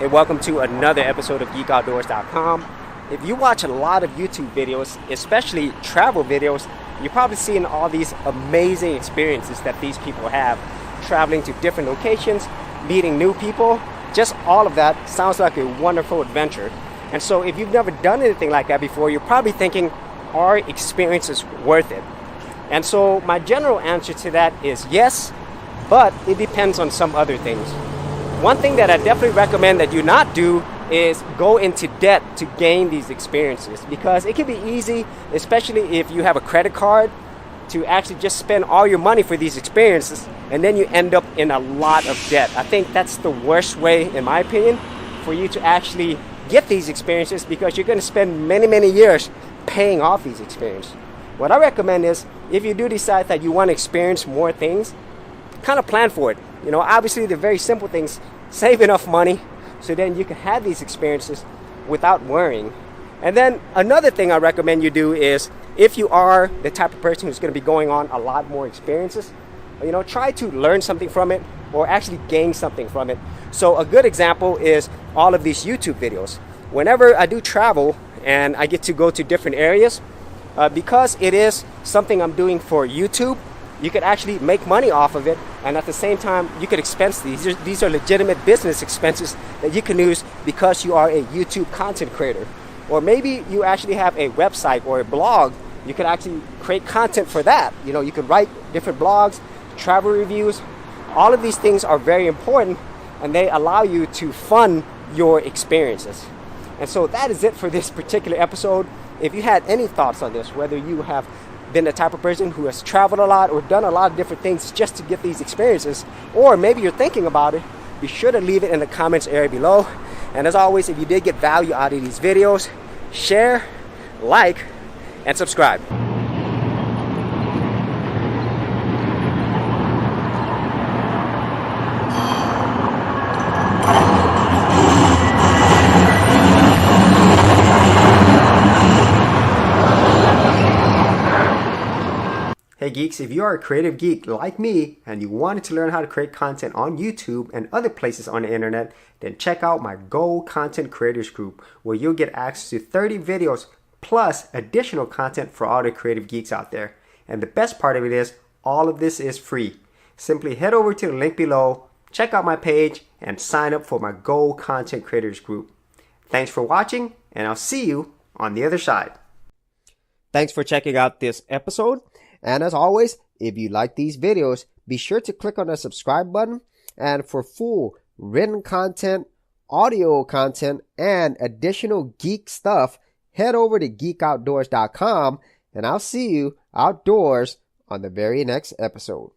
and welcome to another episode of GeekOutdoors.com. If you watch a lot of YouTube videos, especially travel videos, you're probably seeing all these amazing experiences that these people have, traveling to different locations, meeting new people. Just all of that sounds like a wonderful adventure. And so if you've never done anything like that before, you're probably thinking, are experiences worth it? And so my general answer to that is yes, but it depends on some other things. One thing that I definitely recommend that you not do is go into debt to gain these experiences, because it can be easy, especially if you have a credit card, to actually just spend all your money for these experiences and then you end up in a lot of debt. I think that's the worst way, in my opinion, for you to actually get these experiences, because you're going to spend many years paying off these experiences. What I recommend is, if you do decide that you want to experience more things, kind of plan for it. You know, obviously the very simple things, save enough money so then you can have these experiences without worrying. And then another thing I recommend you do is, if you are the type of person who's going to be going on a lot more experiences, you know, try to learn something from it or actually gain something from it. So a good example is all of these YouTube videos. Whenever I do travel and I get to go to different areas, because it is something I'm doing for YouTube, you could actually make money off of it, and at the same time you could expense these. These are legitimate business expenses that you can use because you are a YouTube content creator. Or maybe you actually have a website or a blog. You could actually create content for that. You know, you could write different blogs, travel reviews. All of these things are very important, and they allow you to fund your experiences. And so that is it for this particular episode. If you had any thoughts on this, whether you have been the type of person who has traveled a lot or done a lot of different things just to get these experiences, or maybe you're thinking about it, be sure to leave it in the comments area below. And as always, if you did get value out of these videos, share, like, and subscribe. Hey geeks, if you are a creative geek like me and you wanted to learn how to create content on YouTube and other places on the internet, then check out my Gold Content Creators Group, where you'll get access to 30 videos plus additional content for all the creative geeks out there. And the best part of it is, all of this is free. Simply head over to the link below, check out my page, and sign up for my Gold Content Creators Group. Thanks for watching, and I'll see you on the other side. Thanks for checking out this episode. And as always, if you like these videos, be sure to click on the subscribe button. And for full written content, audio content, and additional geek stuff, head over to GeekOutdoors.com, and I'll see you outdoors on the very next episode.